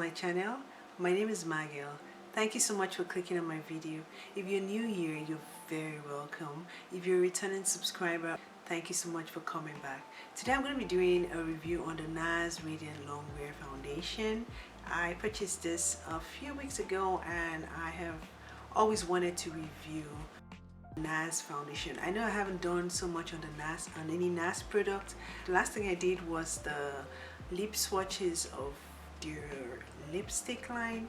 my channel. My name is Magil. Thank you so much for clicking on my video. If you're new here, you're very welcome. If you're a returning subscriber, thank you so much for coming back. Today I'm going to be doing a review on the NARS Radiant Longwear Foundation. I purchased this a few weeks ago and I have always wanted to review NARS foundation. I know I haven't done so much on the NARS, on any NARS product. The last thing I did was the lip swatches of their lipstick line.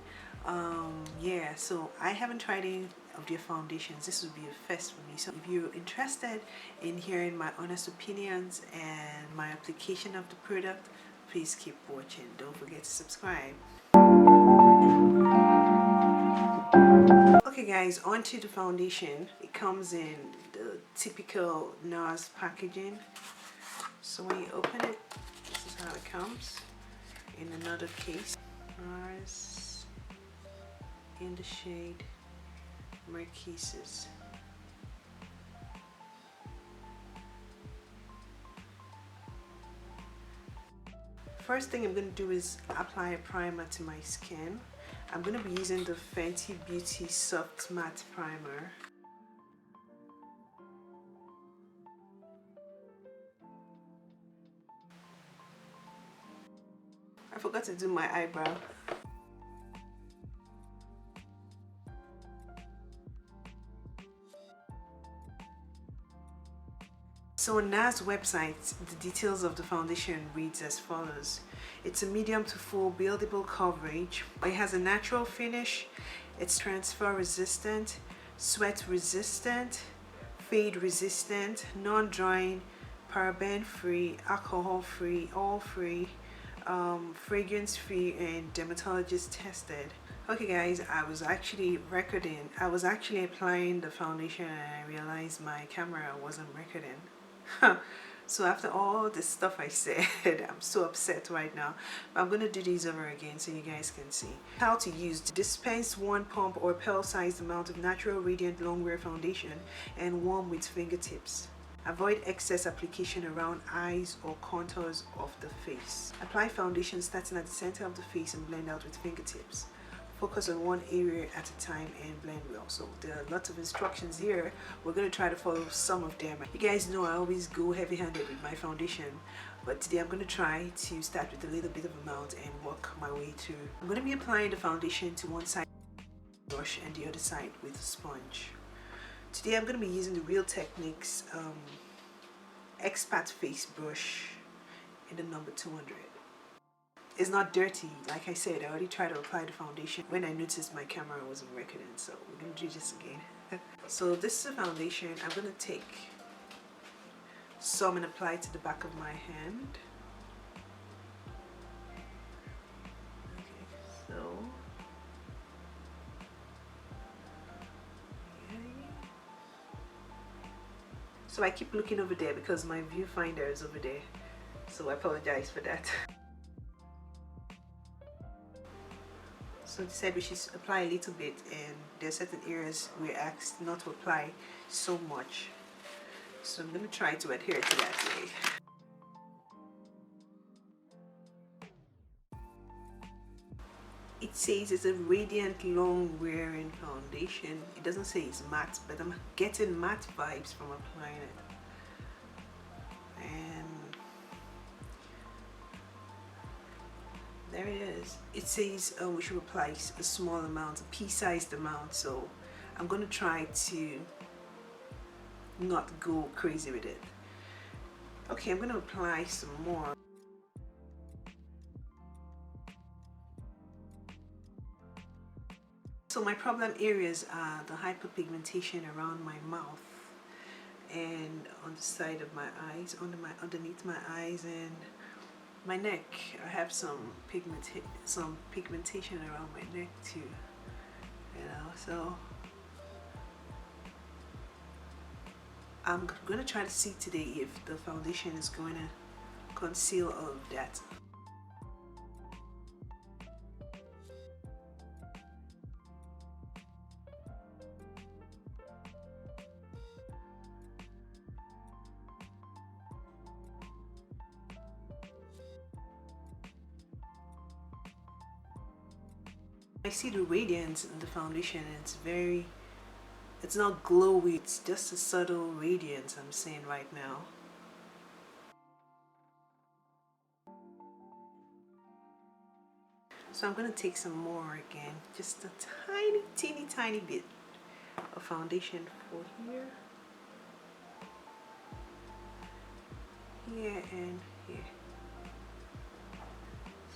Yeah, so I haven't tried any of their foundations. This would be a first for me. So if you're interested in hearing my honest opinions and my application of the product, please keep watching. Don't forget to subscribe. Okay guys, onto the foundation. It comes in the typical NARS packaging. So when you open it, this is how it comes in another case. NARS in the shade Marquises. First thing I'm going to do is apply a primer to my skin. I'm going to be using the Fenty Beauty Soft Matte Primer. I forgot to do my eyebrow. So on NARS website, the details of the foundation reads as follows. It's a medium to full buildable coverage. It has a natural finish. It's transfer resistant, sweat resistant, fade resistant, non-drying, paraben free, alcohol free, oil free, fragrance free, and dermatologist tested. Okay guys, I was actually applying the foundation and I realized my camera wasn't recording. So after all this stuff I said, I'm so upset right now. But I'm going to do these over again so you guys can see how to use. Dispense 1 pump or pill-sized amount of natural radiant longwear foundation and warm with fingertips. Avoid excess application around eyes or contours of the face. Apply foundation starting at the center of the face and blend out with fingertips. Focus on one area at a time and blend well. So there are lots of instructions here. We're going to try to follow some of them. You guys know I always go heavy-handed with my foundation, but today I'm going to try to start with a little bit of amount and work my way through. I'm going to be applying the foundation to one side with a brush and the other side with a sponge. Today I'm going to be using the Real Techniques Expat Face Brush in the number 200. It's not dirty. Like I said, I already tried to apply the foundation when I noticed my camera wasn't recording, so we're going to do this again. So this is a foundation. I'm going to take some and apply it to the back of my hand. Okay, so I keep looking over there because my viewfinder is over there, so I apologize for that. So they said we should apply a little bit, and there are certain areas we're asked not to apply so much. So I'm going to try to adhere to that way. It says it's a radiant long wearing foundation. It doesn't say it's matte, but I'm getting matte vibes from applying it. And there it is. It says we should apply a small amount, a pea-sized amount, so I'm going to try to not go crazy with it. Okay, I'm going to apply some more. So my problem areas are the hyperpigmentation around my mouth and on the side of my eyes, underneath my eyes, and my neck. I have some pigmentation around my neck too, you know. So I'm gonna try to see today if the foundation is going to conceal all of that. I see the radiance in the foundation and it's not glowy, it's just a subtle radiance I'm seeing right now. So I'm going to take some more again, just a tiny bit of foundation for here and here.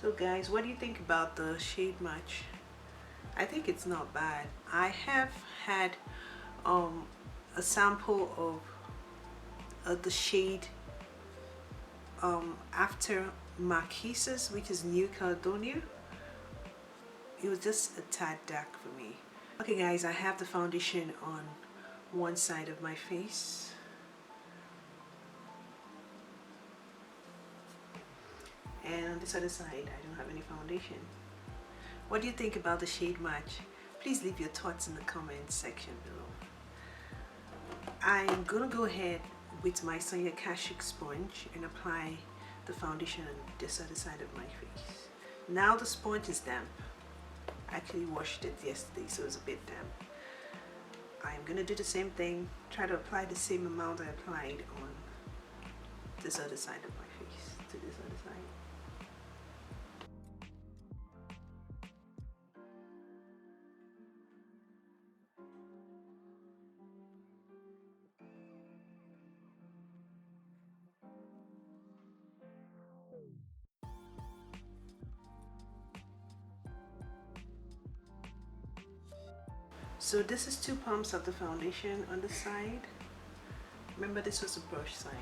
So guys, what do you think about the shade match? I think it's not bad. I have had a sample of the shade after Marquises, which is New Caledonia. It was just a tad dark for me. Okay guys, I have the foundation on one side of my face. And on this other side, I don't have any foundation. What do you think about the shade match? Please leave your thoughts in the comment section below. I'm gonna go ahead with my Sonia Kashuk sponge and apply the foundation on this other side of my face. Now the sponge is damp. I actually washed it yesterday, so it's a bit damp. I'm gonna do the same thing, try to apply the same amount I applied on this other side of my face to this other side. So this is 2 pumps of the foundation on the side. Remember, this was the brush side.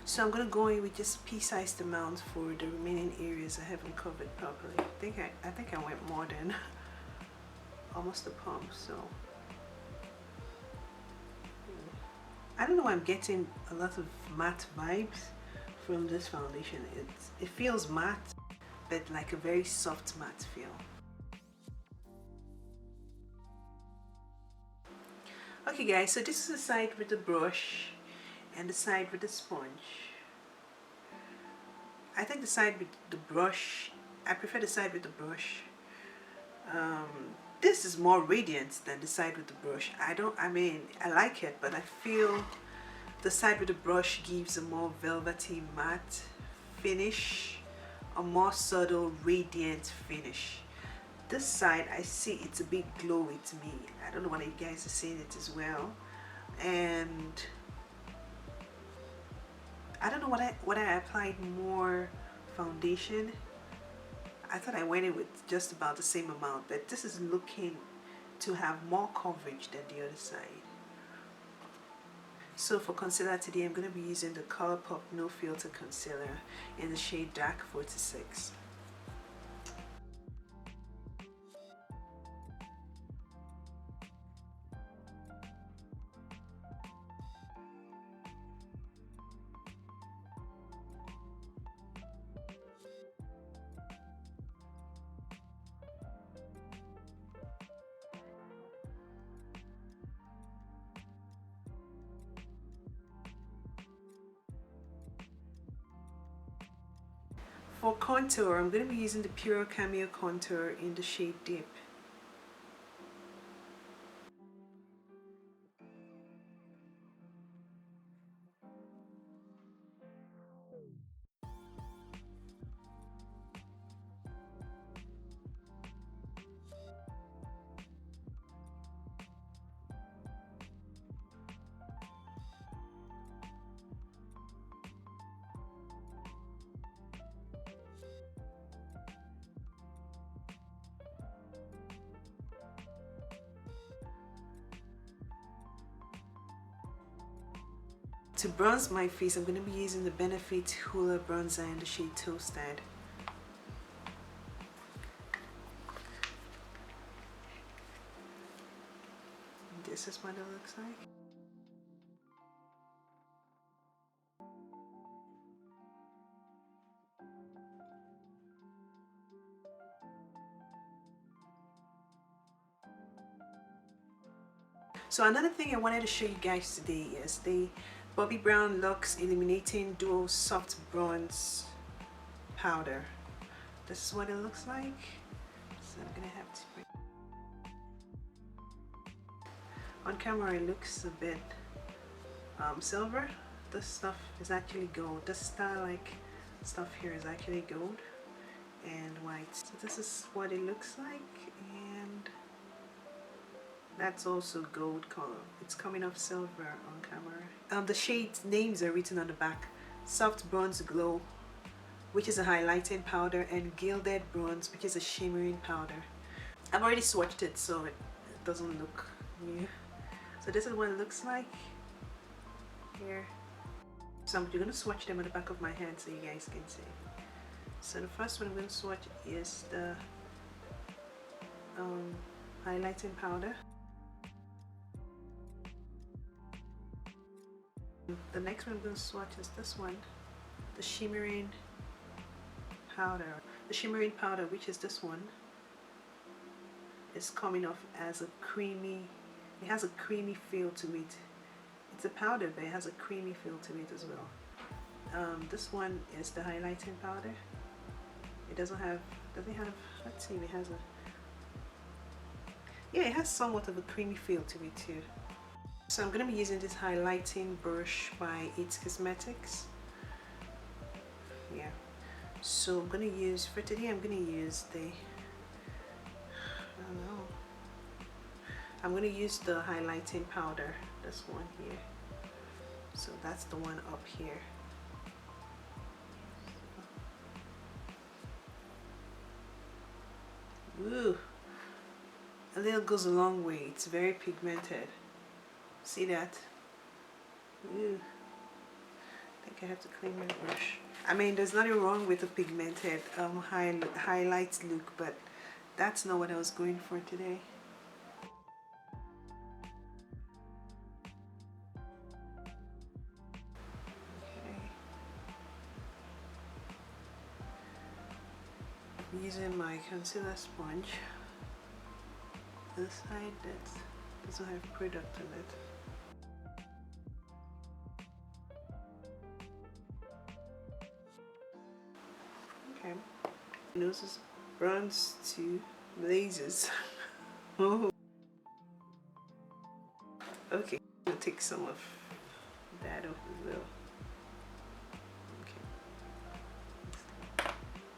So I'm gonna go in with just pea-sized amount for the remaining areas I haven't covered properly. I think I went more than almost a pump. So I don't know why I'm getting a lot of matte vibes from this foundation. It feels matte, but like a very soft matte feel. Okay guys, so this is the side with the brush and the side with the sponge. I think the side with the brush, I prefer the side with the brush. This is more radiant than the side with the brush. I mean, I like it, but I feel the side with the brush gives a more velvety matte finish, a more subtle radiant finish. This side, I see it's a bit glowy to me. I don't know whether you guys are seeing it as well. And I don't know what I applied more foundation. I thought I went in with just about the same amount, but this is looking to have more coverage than the other side. So for concealer today, I'm going to be using the COLOURPOP No Filter Concealer in the shade Dark 46. For contour, I'm going to be using the Pure Cameo contour in the shade Deep. To bronze my face, I'm going to be using the Benefit HOOLA bronzer in the shade Toasted. This is what it looks like. So another thing I wanted to show you guys today is the BOBBI Brown Luxe Illuminating Duo Soft Bronze Powder. This is what it looks like. So I'm gonna have to bring On camera it looks a bit silver. This stuff is actually gold. This star-like stuff here is actually gold and white. So this is what it looks like, and that's also gold color. It's coming off silver on camera. The shades names are written on the back. Soft Bronze Glow, which is a highlighting powder, and Gilded Bronze, which is a shimmering powder. I've already swatched it, so it doesn't look new. So this is what it looks like here. So I'm going to swatch them on the back of my hand so you guys can see. So the first one I'm going to swatch is the highlighting powder. The next one I'm going to swatch is this one, the shimmering powder. The shimmering powder, which is this one, is coming off as a creamy, it has a creamy feel to it. It's a powder, but it has a creamy feel to it as well. This one is the highlighting powder. It doesn't have, let's see if it has a, yeah, it has somewhat of a creamy feel to it too. So I'm going to be using this highlighting brush by It's Cosmetics. Yeah. So I'm going to use, for today I'm going to use the, I don't know, I'm going to use the highlighting powder, this one here. So that's the one up here. Ooh, a little goes a long way. It's very pigmented. See that? Ooh. I think I have to clean my brush. I mean, there's nothing wrong with a pigmented highlights look, but that's not what I was going for today. Using my concealer sponge, this side that doesn't have product on it. Okay, nose is bronze to blazes. Oh, okay, I'm gonna take some of that off as well.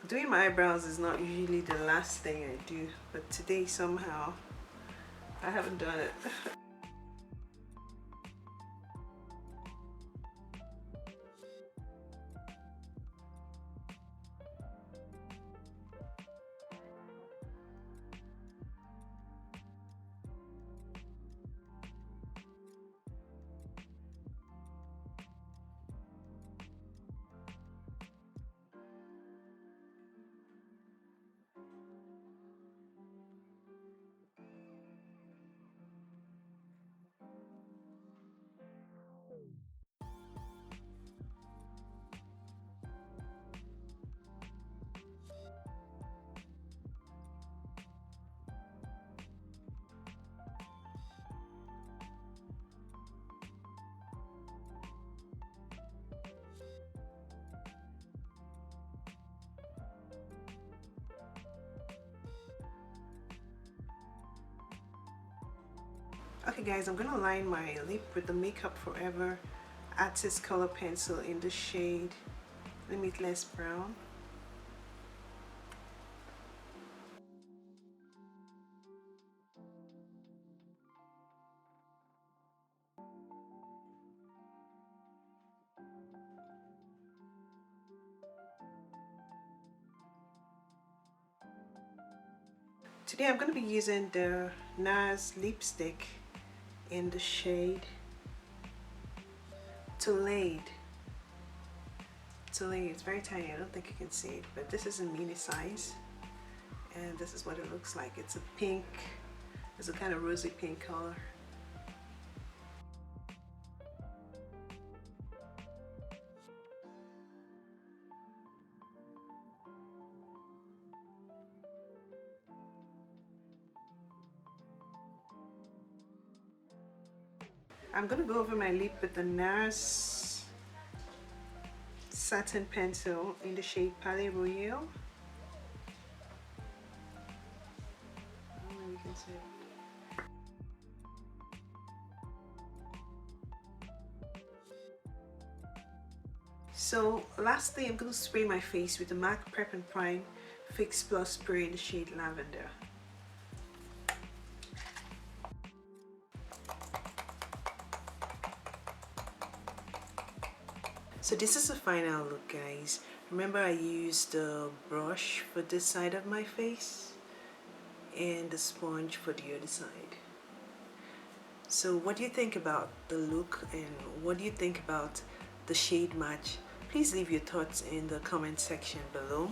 Doing my eyebrows is not usually the last thing I do, but today somehow I haven't done it. Okay guys, I'm gonna line my lip with the Makeup Forever Artist Color Pencil in the shade Limitless Brown. Today I'm going to be using the NARS lipstick in the shade TOLÈDE. TOLÈDE, it's very tiny, I don't think you can see it, but this is a mini size and this is what it looks like. It's a pink, it's a kind of rosy pink color. I'm going to go over my lip with the NARS Satin pencil in the shade Palais Royale. I don't know if you can see it. So lastly, I'm going to spray my face with the MAC Prep and Prime Fix Plus Spray in the shade Lavender. So this is the final look, guys. Remember, I used the brush for this side of my face and the sponge for the other side. So what do you think about the look, and what do you think about the shade match? Please leave your thoughts in the comment section below.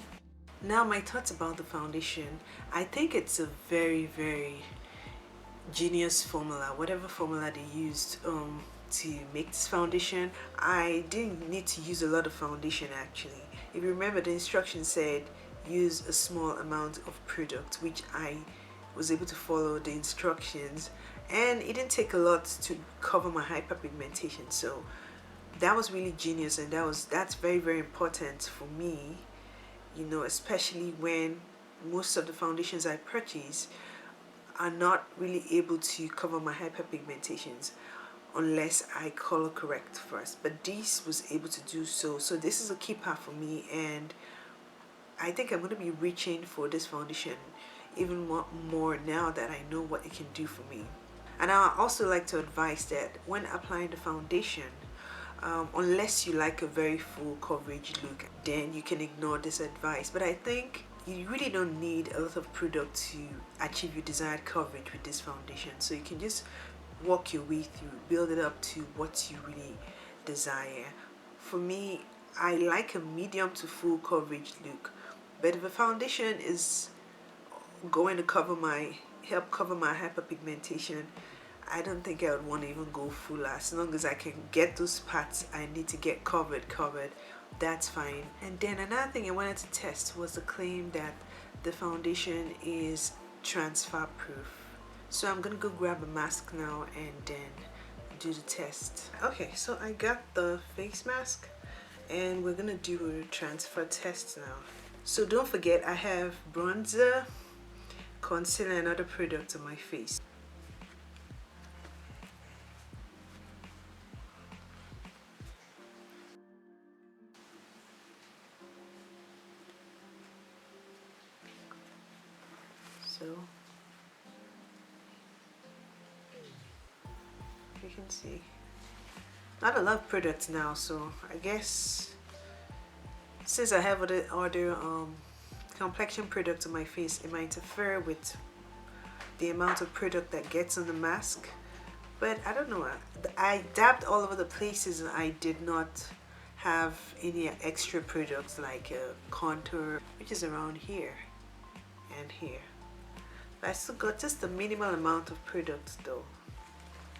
Now my thoughts about the foundation. I think it's a very genius formula, whatever formula they used to make this foundation. I didn't need to use a lot of foundation actually. If you remember, the instructions said use a small amount of product, which I was able to follow the instructions, and it didn't take a lot to cover my hyperpigmentation. So that was really genius, and that's very important for me, you know, especially when most of the foundations I purchase are not really able to cover my hyperpigmentations unless I color correct first, but this was able to do so. So this is a key part for me, and I think I'm going to be reaching for this foundation even more now that I know what it can do for me. And I also like to advise that when applying the foundation, unless you like a very full coverage look, then you can ignore this advice. But I think you really don't need a lot of product to achieve your desired coverage with this foundation. So you can just work your way through, build it up to what you really desire. For me, I like a medium to full coverage look, but if a foundation is going to help cover my hyperpigmentation, I don't think I would want to even go full. As long as I can get those parts I need to get covered, that's fine. And then another thing I wanted to test was the claim that the foundation is transfer proof. So I'm gonna go grab a mask now and then do the test. Okay, so I got the face mask and we're gonna do a transfer test now. So don't forget, I have bronzer, concealer and other products on my face. So you can see not a lot of products now, so I guess since I have other complexion products on my face, it might interfere with the amount of product that gets on the mask. But I don't know, I dabbed all over the places and I did not have any extra products like a contour, which is around here and here. But I still got just a minimal amount of products though.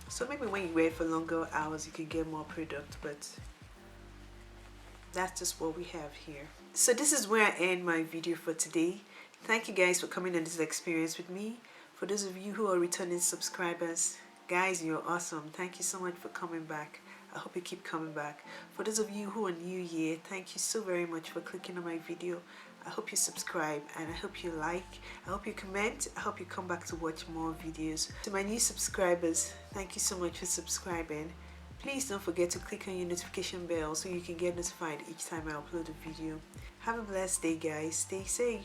So maybe when you wear it for longer hours you can get more product, but that's just what we have here. So this is where I end my video for today. Thank you guys for coming on this experience with me. For those of you who are returning subscribers, guys, you're awesome. Thank you so much for coming back. I hope you keep coming back. For those of you who are new here, thank you so very much for clicking on my video. I hope you subscribe and I hope you like. I hope you comment. I hope you come back to watch more videos. To my new subscribers, thank you so much for subscribing. Please don't forget to click on your notification bell so you can get notified each time I upload a video. Have a blessed day, guys. Stay safe.